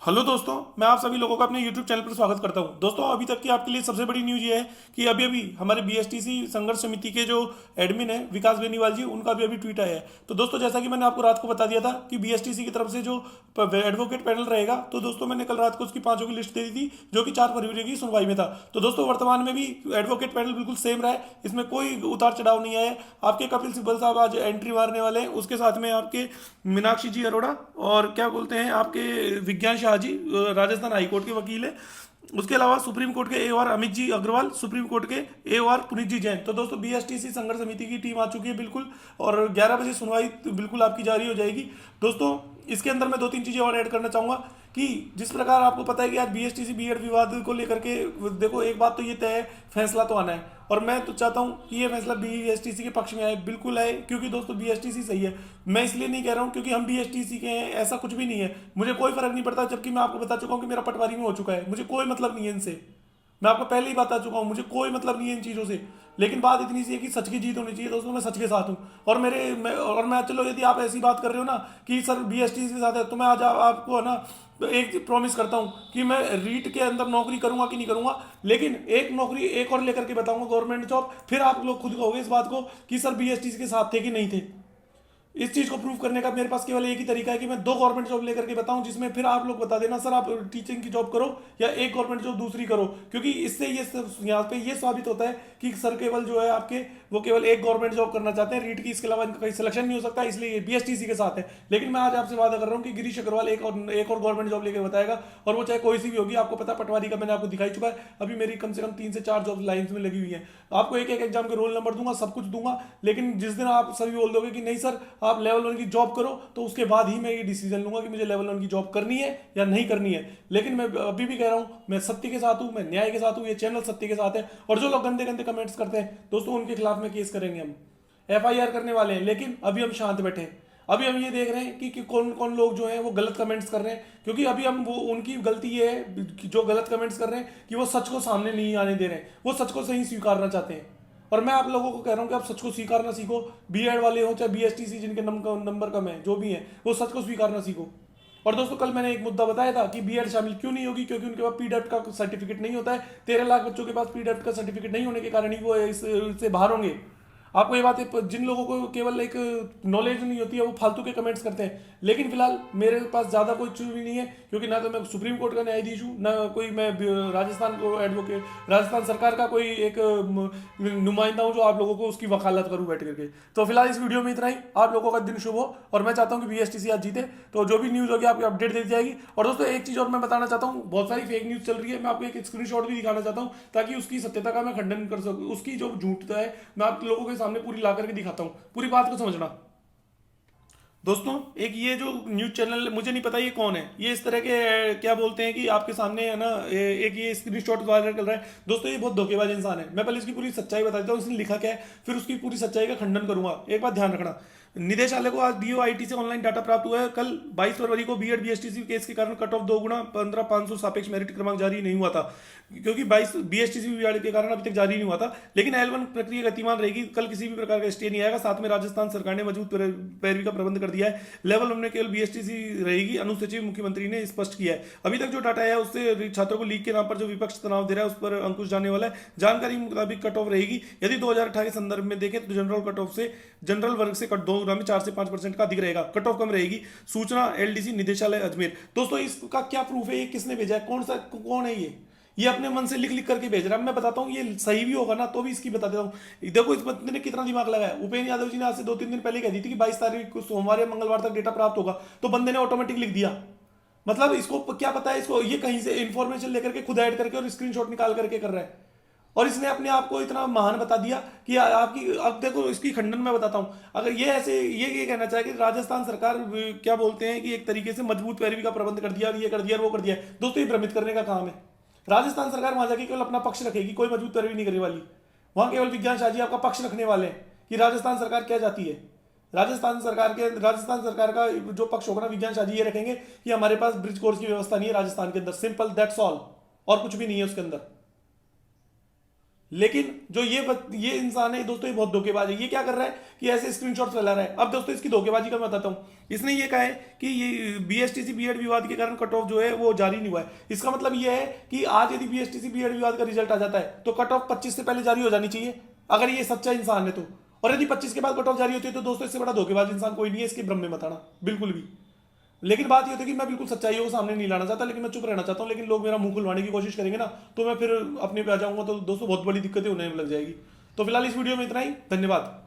Hello दोस्तों, मैं आप सभी लोगों का अपने YouTube चैनल पर स्वागत करता हूं। दोस्तों, अभी तक की आपके लिए सबसे बड़ी न्यूज़ ये है कि अभी अभी हमारे बीएसटीसी संघर्ष समिति के जो एडमिन है विकास बेनीवाल जी, उनका भी अभी ट्वीट आया है। तो दोस्तों, जैसा कि मैंने आपको रात को बता दिया था कि बीएसटीसी की तरफ से जो एडवोकेट पैनल रहेगा, तो दोस्तों मैंने कल रात को उसकी पांचों की लिस्ट दे दी थी, जो कि 4 फरवरी की सुनवाई में था। तो दोस्तों, वर्तमान में भी एडवोकेट पैनल बिल्कुल सेम रहा है, इसमें कोई उतार चढ़ाव नहीं आया है। आपके कपिल सिब्बल साहब आज एंट्री मारने वाले हैं, उसके साथ में आपके मीनाक्षी जी अरोड़ा और क्या बोलते हैं आपके विज्ञान शाह जी, राजस्थान हाई कोर्ट के वकील है। उसके अलावा सुप्रीम कोर्ट के ए और अमित जी अग्रवाल, सुप्रीम कोर्ट के ए और पुनीत जी जैन। तो दोस्तों, बीएसटीसी संघर्ष समिति की टीम आ चुकी है बिल्कुल, और 11 बजे सुनवाई बिल्कुल आपकी जारी हो जाएगी। दोस्तों, इसके अंदर मैं दो तीन चीजें और ऐड करना चाहूंगा कि जिस प्रकार आपको पता है कि आज बीएसटीसी बीएड विवाद को लेकर के, देखो एक बात तो ये तय है, फैसला तो आना है, और मैं तो चाहता हूं कि ये फैसला बीएसटीसी के पक्ष में आए, बिल्कुल आए, क्योंकि दोस्तों बीएसटीसी सही है। मैं इसलिए नहीं कह रहा हूं क्योंकि हम बीएसटीसी के हैं, ऐसा कुछ भी नहीं है, मुझे कोई फर्क नहीं पड़ता, जबकि मैं आपको बता चुका हूं कि मेरा पटवारी में हो चुका है, मुझे कोई मतलब नहीं है इनसे। मैं आपको पहले ही बता चुका हूं, मुझे कोई मतलब नहीं है इन चीज़ों से। लेकिन बात इतनी सी है कि सच की जीत होनी चाहिए दोस्तों, मैं सच के साथ हूं। और मैं चलो, यदि आप ऐसी बात कर रहे हो ना कि सर बीएसटी के साथ है, तो मैं आज आपको है ना एक प्रॉमिस करता हूं कि मैं रीट के अंदर नौकरी करूंगा कि नहीं करूंगा, लेकिन एक नौकरी एक और लेकर के बताऊंगा, गवर्नमेंट जॉब। फिर आप लोग खुद कहोगे इस बात को कि सर बीएसटी के साथ थे कि नहीं थे। इस चीज को प्रूव करने का मेरे पास केवल एक ही तरीका है कि मैं दो गवर्नमेंट जॉब लेकर के बताऊं, जिसमें फिर आप लोग बता देना सर आप टीचिंग की जॉब करो या एक गवर्नमेंट जॉब दूसरी करो। क्योंकि इससे ये यहाँ पे ये साबित होता है कि सर केवल जो है आपके, वो केवल एक गवर्नमेंट जॉब करना चाहते हैं, रीट की, इसके अलावा इनका कहीं सिलेक्शन नहीं हो सकता, इसलिए बीएसटीसी के साथ है। लेकिन मैं आज आपसे वादा कर रहा हूँ कि गिरीश अग्रवाल एक और गवर्नमेंट जॉब लेकर बताएगा, और वो चाहे कोई सी भी होगी। आपको पता पटवारी का मैंने आपको दिखाई चुका है, अभी मेरी कम से कम 3 से 4 जॉब लाइन में लगी हुई है। आपको एक एक एग्जाम के रोल नंबर दूंगा, सब कुछ दूंगा, लेकिन जिस दिन आप सभी बोल दोगे कि नहीं सर आप लेवल 1 की जॉब करो, तो उसके बाद ही मैं ये डिसीजन लूंगा कि मुझे लेवल 1 की जॉब करनी है या नहीं करनी है। लेकिन मैं अभी भी कह रहा हूं, मैं सत्य के साथ हूं, मैं न्याय के साथ हूं, ये चैनल सत्य के साथ है। और जो लोग गंदे गंदे कमेंट्स करते हैं दोस्तों, उनके खिलाफ में केस करेंगे, हम एफआईआर करने वाले हैं। लेकिन अभी हम शांत बैठे हैं, अभी हम ये देख रहे हैं कि कौन कौन लोग जो हैं वो गलत कमेंट्स कर रहे हैं, क्योंकि अभी हम वो, उनकी गलती ये है कि जो गलत कमेंट्स कर रहे हैं कि वो सच को सामने नहीं आने दे रहे हैं, वो सच को सही स्वीकारना चाहते हैं। और मैं आप लोगों को कह रहा हूं कि आप सच को स्वीकारना सीखो, बीएड वाले हो चाहे बीएसटीसी जिनके नंबर कम है, जो भी है, वो सच को स्वीकारना सीखो। और दोस्तों, कल मैंने एक मुद्दा बताया था कि बीएड शामिल क्यों नहीं होगी, क्योंकि उनके पास पीडेप्ट का सर्टिफिकेट नहीं होता है। 13 लाख बच्चों के पास पीडेप्ट का सर्टिफिकेट नहीं होने के कारण ही वो इससे बाहर होंगे। आपको ये बात है, जिन लोगों को केवल एक नॉलेज नहीं होती है वो फालतू के कमेंट्स करते हैं। लेकिन फिलहाल मेरे पास ज़्यादा कोई चीज भी नहीं है, क्योंकि ना तो मैं सुप्रीम कोर्ट का न्यायाधीश हूँ, ना कोई मैं राजस्थान को एडवोकेट, राजस्थान सरकार का कोई एक नुमाइंदा हूँ जो आप लोगों को उसकी वकालत करूँ बैठ करके। तो फिलहाल इस वीडियो में इतना ही। आप लोगों का दिन शुभ हो, और मैं चाहता हूँ कि बीएसटीसी आज जीते, तो जो भी न्यूज़ होगी आपकी अपडेट दे दी जाएगी। और दोस्तों, एक चीज़ और मैं बताना चाहता हूँ, बहुत सारी फेक न्यूज़ चल रही है, मैं आपको एक स्क्रीनशॉट भी दिखाना चाहता हूँ ताकि उसकी सत्यता का मैं खंडन कर सकूँ, उसकी जो झूठता है मैं आप लोगों के सामने पूरी ला करके दिखाता हूँ। पूरी बात को समझना दोस्तों। एक ये जो न्यूज चैनल, मुझे नहीं पता ये कौन है, ये इस तरह के क्या बोलते हैं कि आपके सामने है ना, एक ये स्क्रीनशॉट वायरल कर रहा है। दोस्तों, ये बहुत धोखेबाज इंसान है। मैं पहले इसकी पूरी सच्चाई बता देता हूँ, इसने लिखा क्या है, फिर उसकी पूरी सच्चाई का खंडन करूंगा। एक बात ध्यान रखना, निदेशालय को आज डीओआईटी से ऑनलाइन डाटा प्राप्त हुआ है। कल 22 फरवरी को बीएड बीएसटीसी केस के कारण कट ऑफ 2 गुना 15,500 सापेक्ष मेरिट क्रमांक जारी नहीं हुआ था, क्योंकि 22 बीएसटीसी बीएड के कारण अभी तक जारी नहीं हुआ था। लेकिन L1 प्रक्रिया गतिमान रहेगी, कल किसी भी प्रकार का स्टे नहीं आएगा। साथ में राजस्थान सरकार ने मजबूत पैरवी का प्रबंध कर दिया है। लेवल 1 में केवल बीएसटीसी रहेगी, अनुसचिव मुख्यमंत्री ने स्पष्ट किया है। अभी तक जो डाटा है उससे छात्रों को लीक के नाम पर जो विपक्ष तनाव दे रहा है उस पर अंकुश जाने वाला है। जानकारी के मुताबिक कट ऑफ रहेगी, यदि 2018 के संदर्भ में देखें तो जनरल कट ऑफ से, जनरल वर्ग से कट 2 गुना में 4 से 5% का अधिक रहेगा, कट ऑफ कम रहेगी। सूचना एलडीसी निदेशालय अजमेर। दोस्तों, इसका क्या प्रूफ है, ये किसने भेजा है, कौन है ये अपने मन से लिख लिख करके भेज रहा है। मैं बताता हूँ ये सही भी होगा ना तो भी इसकी बता देता हूँ। देखो इस बंदे ने कितना दिमाग लगाया। उपेंद्र यादव जी ने आज से 2-3 दिन पहले कह दी थी कि 22 तारीख को सोमवार या मंगलवार तक डेटा प्राप्त होगा, तो बंदे ने ऑटोमेटिक लिख दिया। मतलब इसको क्या पता है, इसको ये कहीं से इंफॉर्मेशन लेकर के खुद ऐड करके और स्क्रीनशॉट निकाल करके कर रहा है, और इसने अपने आप को इतना महान बता दिया कि आपकी, अब देखो इसकी खंडन मैं बताता हूं। अगर ये ऐसे ये कहना चाहे कि राजस्थान सरकार क्या बोलते हैं कि एक तरीके से मजबूत पैरवी का प्रबंध कर दिया, और ये कर दिया और वो कर दिया, दोस्तों ये भ्रमित करने का काम है। राजस्थान सरकार वहां जाके केवल अपना पक्ष रखेगी, कोई मजबूत पैरवी नहीं करने वाली। वहां केवल विज्ञान शाह जी आपका पक्ष रखने वाले हैं कि राजस्थान सरकार क्या चाहती है। राजस्थान सरकार का जो पक्ष होगा ना, विज्ञान शाह जी ये रखेंगे कि हमारे पास ब्रिज कोर्स की व्यवस्था नहीं है राजस्थान के अंदर, सिंपल दैट्स ऑल, और कुछ भी नहीं है उसके अंदर। लेकिन जो ये इंसान है दोस्तों, ये बहुत धोखेबाज है। ये क्या कर रहा है कि ऐसे स्क्रीनशॉट्स फैला रहा है। अब दोस्तों इसकी धोखेबाजी का मैं बताता हूँ। इसने ये कहा है कि ये बीएसटीसी बीएड विवाद के कारण कट ऑफ जो है वो जारी नहीं हुआ है। इसका मतलब ये है कि आज यदि बीएसटीसी बीएड विवाद का रिजल्ट आ जाता है तो कट ऑफ 25 से पहले जारी हो जानी चाहिए, अगर ये सच्चा इंसान है तो। और यदि 25 के बाद कट ऑफ जारी होती है तो दोस्तों इससे बड़ा धोखेबाज इंसान कोई नहीं है, इसके भ्रम में मत आना बिल्कुल भी। लेकिन बात ये होती है कि मैं बिल्कुल सच्चाइयों को सामने नहीं लाना चाहता, लेकिन मैं चुप रहना चाहता हूँ। लेकिन लोग मेरा मुंह खुलवाने की कोशिश करेंगे ना, तो मैं फिर अपने पे आ जाऊंगा, तो दोस्तों बहुत बड़ी दिक्कतें होने लग जाएगी। तो फिलहाल इस वीडियो में इतना ही, धन्यवाद।